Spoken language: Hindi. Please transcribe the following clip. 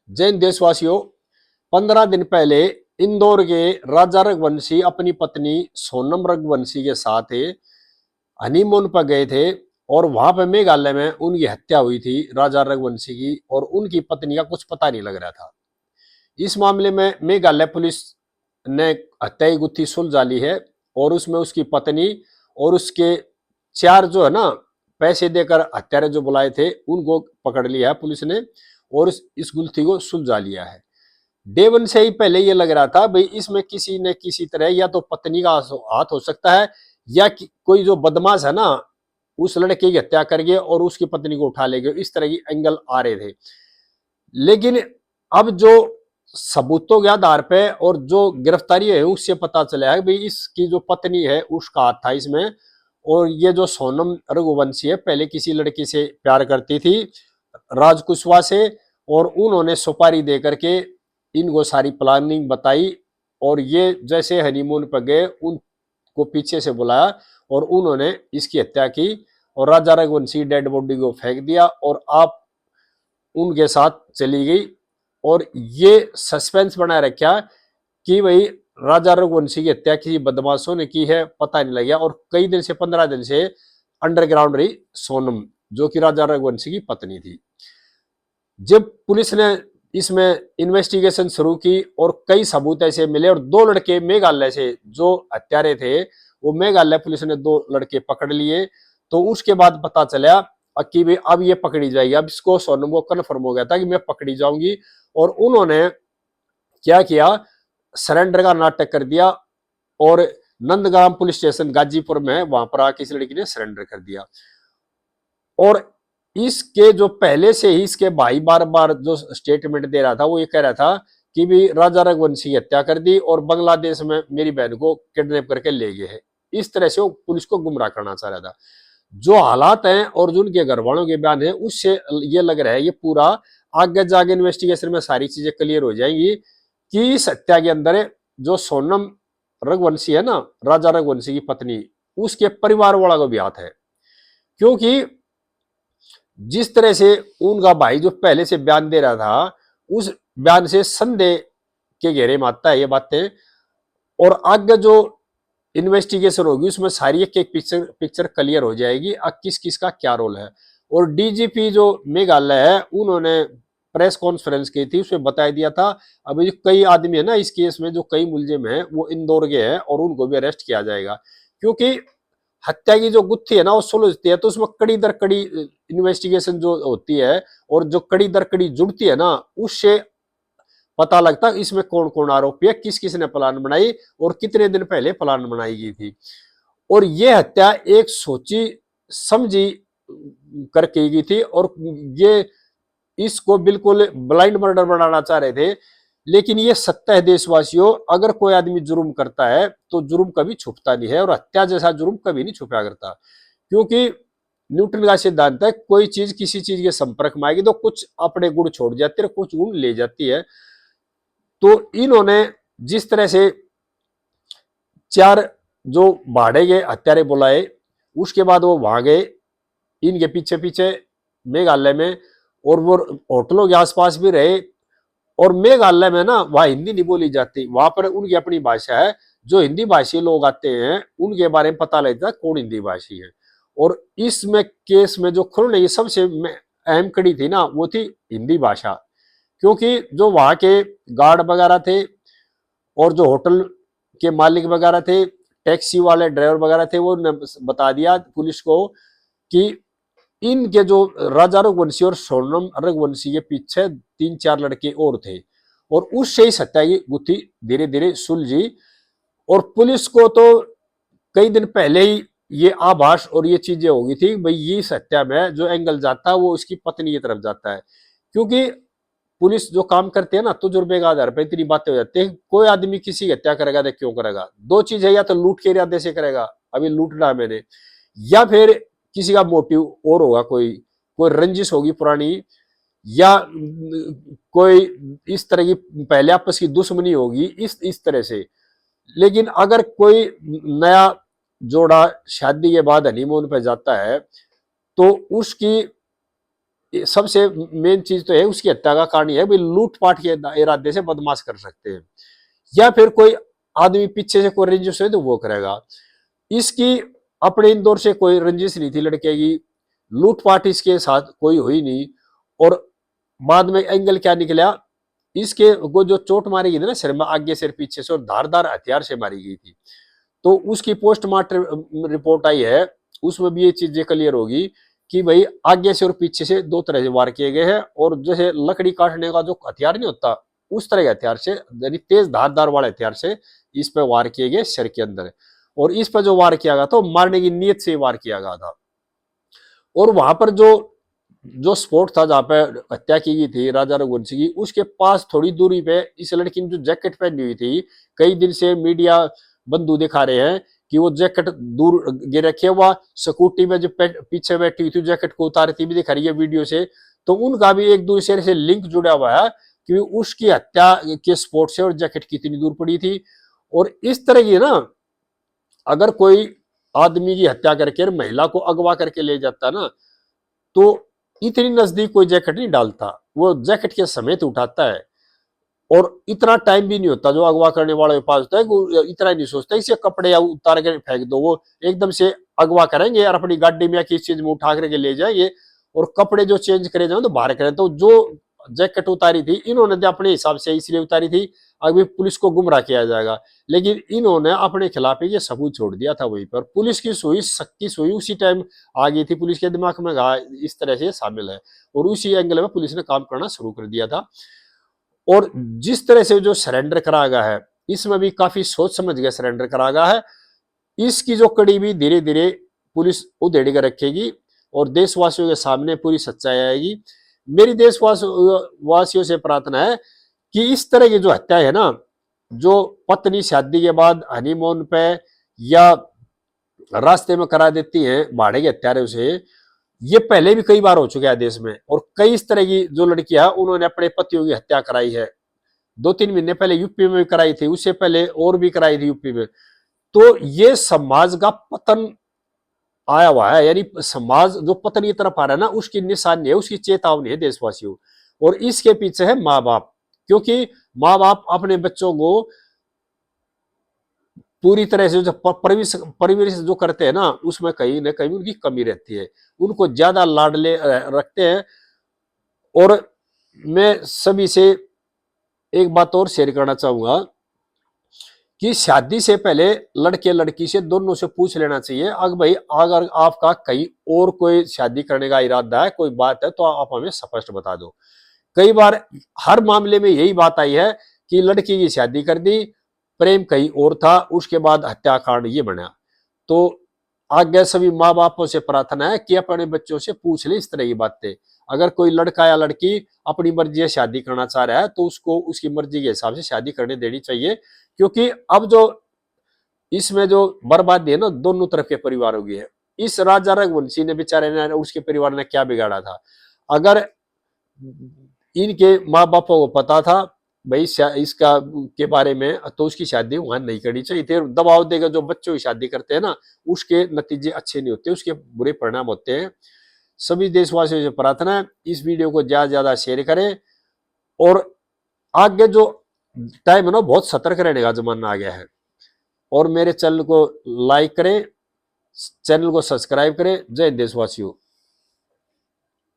जैन देशवासियों, 15 दिन पहले इंदौर के राजा रघुवंशी अपनी पत्नी सोनम रघुवंशी के साथ हनीमून पर गए थे और वहां पर मेघालय में उनकी हत्या हुई थी राजा रघुवंशी की, और उनकी पत्नी का कुछ पता नहीं लग रहा था। इस मामले में मेघालय पुलिस ने हत्या की गुत्थी सुलझा ली है और उसमें उसकी पत्नी और उसके 4 जो है ना पैसे देकर हत्यारे जो बुलाए थे उनको पकड़ लिया है पुलिस ने और इस गुत्थी को सुलझा लिया है। डे वन से ही पहले ये लग रहा था भाई इसमें किसी न किसी तरह या तो पत्नी का हाथ हो सकता है या कोई जो बदमाश है ना उस लड़के की हत्या कर गए और उसकी पत्नी को उठा ले गए, इस तरह की एंगल आ रहे थे। लेकिन अब जो सबूतों के आधार पे और जो गिरफ्तारी है उससे पता चला है भाई इसकी जो पत्नी है उसका हाथ था इसमें, और ये जो सोनम रघुवंशी है पहले किसी लड़की से प्यार करती थी राज कुशवाहा से, और उन्होंने सुपारी दे करके इनको सारी प्लानिंग बताई और ये जैसे हनीमून पर गए उनको पीछे से बुलाया और उन्होंने इसकी हत्या की और राजा रघुवंशी डेड बॉडी को फेंक दिया और आप उनके साथ चली गई। और ये सस्पेंस बनाए रखा कि भाई राजा रघुवंशी की हत्या किसी बदमाशों ने की है, पता नहीं लगा। और कई दिन से 15 दिन से अंडरग्राउंड रही सोनम जो कि राजा रघुवंशी की पत्नी थी। जब पुलिस ने इसमें इन्वेस्टिगेशन शुरू की और कई सबूत ऐसे मिले और 2 लड़के मेघालय से जो हत्यारे थे वो मेघालय पुलिस ने 2 लड़के पकड़ लिए। तो उसके बाद पता चला कि भाई अब ये पकड़ी जाएगी, अब इसको सोनम को कन्फर्म हो गया था कि मैं पकड़ी जाऊंगी और उन्होंने क्या किया, सरेंडर का नाटक कर दिया और नंदगांव पुलिस स्टेशन गाजीपुर में वहां पर आके इस लड़की ने सरेंडर कर दिया। और इसके जो पहले से ही इसके भाई बार बार जो स्टेटमेंट दे रहा था वो ये कह रहा था कि भी राजा रघुवंशी की हत्या कर दी और बांग्लादेश में मेरी बहन को किडनैप करके ले गए हैं। इस तरह से वो पुलिस को गुमराह करना चाह रहा था। जो हालात हैं और जो उनके घर वालों के बयान है उससे ये लग रहा है ये पूरा आगे जाके इन्वेस्टिगेशन में सारी चीजें क्लियर हो जाएंगी कि इस हत्या के अंदर जो सोनम रघुवंशी है ना राजा रघुवंशी की पत्नी उसके परिवार वाला को भी हाथ है। क्योंकि जिस तरह से उनका भाई जो पहले से बयान दे रहा था उस बयान से संदेह के घेरे में आता है ये बातें, और आगे जो इन्वेस्टिगेशन होगी उसमें सारी एक एक पिक्चर क्लियर हो जाएगी किस किस का क्या रोल है। और डीजीपी जो मेघालय है उन्होंने प्रेस कॉन्फ्रेंस की थी उसमें बता दिया था अभी कई आदमी है ना इस केस में जो कई मुलजिम है वो इंदौर के हैं और उनको भी अरेस्ट किया जाएगा। क्योंकि हत्या की जो गुत्थी है ना वो सुलझती है तो उसमें कड़ी दर कड़ी इन्वेस्टिगेशन जो होती है और जो कड़ी दर कड़ी जुड़ती है ना उससे पता लगता है इसमें कौन कौन आरोपी है, किस किस ने प्लान बनाई और कितने दिन पहले प्लान बनाई गई थी। और ये हत्या एक सोची समझी कर की गई थी और ये इसको बिल्कुल ब्लाइंड मर्डर बनाना चाह रहे थे। लेकिन ये सत्य है देशवासियों, अगर कोई आदमी जुर्म करता है तो जुर्म कभी छुपता नहीं है और हत्या जैसा जुर्म कभी नहीं छुपा करता। क्योंकि न्यूटन का सिद्धांत है कोई चीज किसी चीज के संपर्क में आएगी तो कुछ अपने गुण छोड़ जाती है कुछ गुण ले जाती है। तो इन्होंने जिस तरह से 4 जो भाड़े के हत्यारे बुलाए उसके बाद वो वहां गए इनके पीछे पीछे मेघालय में और वो होटलों के आसपास भी रहे। और मेघालय में ना वहां हिंदी नहीं बोली जाती, वहां पर उनकी अपनी भाषा है। जो हिंदी भाषी लोग आते हैं उनके बारे में पता लगता है कौन हिंदी भाषी है। और इसमें केस में जो खुलने की सबसे अहम कड़ी थी ना वो थी हिंदी भाषा। क्योंकि जो वहां के गार्ड वगैरह थे और जो होटल के मालिक वगैरह थे टैक्सी वाले ड्राइवर वगैरह थे वो बता दिया पुलिस को कि इनके जो राजा रघुवंशी और सोनम रघुवंशी के पीछे 3-4 लड़के और थे और उससे ही हत्या की गुत्थी धीरे धीरे सुलझी। और पुलिस को तो कई दिन पहले ही ये आभास और ये चीजें हो गई थी भाई ये हत्या में जो एंगल जाता है वो इसकी पत्नी की तरफ जाता है। क्योंकि पुलिस जो काम करती है ना तजुर्बे के आधार पर इतनी बातें हो जाती है। कोई आदमी किसी की हत्या करेगा तो क्यों करेगा, 2 चीज है, या तो लूट के इरादे से करेगा अभी लूटना है मैंने, या फिर किसी का मोटिव और होगा, कोई कोई रंजिश होगी पुरानी, या कोई इस तरह की पहले आपस की दुश्मनी होगी इस तरह से। लेकिन अगर कोई नया जोड़ा शादी के बाद हनीमून पे जाता है तो उसकी सबसे मेन चीज तो है उसकी हत्या का कारण यह है भाई लूटपाट के इरादे से बदमाश कर सकते हैं, या फिर कोई आदमी पीछे से कोई रंजिश है तो वो करेगा। इसकी अपने इंदौर से कोई रंजिश नहीं थी लड़के की, लूटपाट इसके साथ कोई हुई नहीं। और बाद में एंगल क्या निकला, इसके को जो चोट मारी गई थी ना सिर में, आगे सिर पीछे से, और धारदार हथियार से मारी गई थी। तो उसकी पोस्टमार्टम रिपोर्ट आई है, उसमें भी ये चीजें क्लियर होगी कि भाई आगे से और पीछे से दो तरह से वार किए गए हैं, और जैसे लकड़ी काटने का जो हथियार नहीं होता उस तरह के हथियार से, यानी तेज धारदार वाले हथियार से इस पे वार किए गए सिर के अंदर। और इस पर जो वार किया गया था मारने की नीयत से वार किया गया था। और वहां पर जो जो स्पॉट था जहां पे हत्या की गई थी राजा रघुवंशी की, उसके पास थोड़ी दूरी पे इस लड़की ने जो जैकेट पहनी हुई थी, कई दिन से मीडिया बंधु दिखा रहे हैं कि वो जैकेट दूर गिर रखे हुआ, स्कूटी में जो पीछे बैठी हुई थी जैकेट को उतारती भी दिखा रही है वीडियो से। तो उनका भी एक दूसरे से लिंक जुड़ा हुआ है कि उसकी हत्या के स्पॉट से और जैकेट कितनी दूर पड़ी थी। और इस तरह की ना, अगर कोई आदमी की हत्या करके महिला को अगवा करके ले जाता ना, तो इतनी नजदीक कोई जैकेट नहीं डालता, वो जैकेट के समेत उठाता है। और इतना टाइम भी नहीं होता जो अगवा करने वाले के पास होता है, वो इतना नहीं सोचता इसे कपड़े या उतार के फेंक दो, वो एकदम से अगवा करेंगे और अपनी गाड़ी में या किसी चीज में उठा करके ले जाएंगे, और कपड़े जो चेंज करे जाए तो बाहर करें। तो जो जैकेट उतारी थी इन्होंने तो अपने हिसाब से इसलिए उतारी थी अभी पुलिस को गुमराह किया जाएगा, लेकिन इन्होंने अपने खिलाफ ये सबूत छोड़ दिया था वहीं पर। पुलिस की सुई, सख्ती सुई उसी टाइम आ गई थी, पुलिस के दिमाग में इस तरह से शामिल है, और उसी एंगल में पुलिस ने काम करना शुरू कर दिया था। और जिस तरह से जो सरेंडर करा गया है, इसमें भी काफी सोच समझ के सरेंडर करा गया है। इसकी जो कड़ी भी धीरे धीरे पुलिस उधेड़ कर रखेगी और देशवासियों के सामने पूरी सच्चाई आएगी। मेरी देशवासियों से प्रार्थना है कि इस तरह की जो हत्या है ना, जो पत्नी शादी के बाद हनीमून पे या रास्ते में करा देती है भाड़े के हत्यारों से, ये पहले भी कई बार हो चुका है देश में। और कई इस तरह की जो लड़कियां उन्होंने अपने पतियों की हत्या कराई है, 2-3 महीने पहले यूपी में भी कराई थी, उससे पहले और भी कराई थी यूपी में। तो ये समाज का पतन आया हुआ है, यानी समाज जो पतन की तरफ आ रहा है ना, उसकी निशानी है, उसकी चेतावनी है देशवासियों। और इसके पीछे है माँ बाप, क्योंकि माँ बाप अपने बच्चों को पूरी तरह से जो परवरिश जो करते हैं ना, उसमें कहीं ना कहीं उनकी कमी रहती है, उनको ज्यादा लाडले रखते हैं। और मैं सभी से एक बात और शेयर करना चाहूंगा कि शादी से पहले लड़के लड़की से दोनों से पूछ लेना चाहिए, अगर भाई अगर आपका कहीं और कोई शादी करने का इरादा है, कोई बात है, तो आप हमें स्पष्ट बता दो। कई बार हर मामले में यही बात आई है कि लड़की की शादी कर दी, प्रेम कहीं और था, उसके बाद हत्याकांड ये बना। तो आगे सभी माँ बापों से प्रार्थना है कि अपने बच्चों से पूछ ले इस तरह की बातें। अगर कोई लड़का या लड़की अपनी मर्जी से शादी करना चाह रहा है तो उसको उसकी मर्जी के हिसाब से शादी करने देनी चाहिए, क्योंकि अब जो इसमें जो बर्बादी है ना, दोनों तरफ के परिवारों की है। इस राजा रघुवंशी ने बेचारे ने, उसके परिवार ने क्या बिगाड़ा था? अगर इनके माँ बापों को पता था भाई इसका के बारे में, तो उसकी शादी वहां नहीं करनी चाहिए थी। दबाव देकर जो बच्चों की शादी करते हैं ना, उसके नतीजे अच्छे नहीं होते, उसके बुरे परिणाम होते हैं। सभी देशवासियों से प्रार्थना है इस वीडियो को ज्यादा से ज्यादा शेयर करें, और आगे जो टाइम है ना, बहुत सतर्क रहने का जमाना आ गया है। और मेरे चैनल को लाइक करें, चैनल को सब्सक्राइब करें। जय देशवासियों।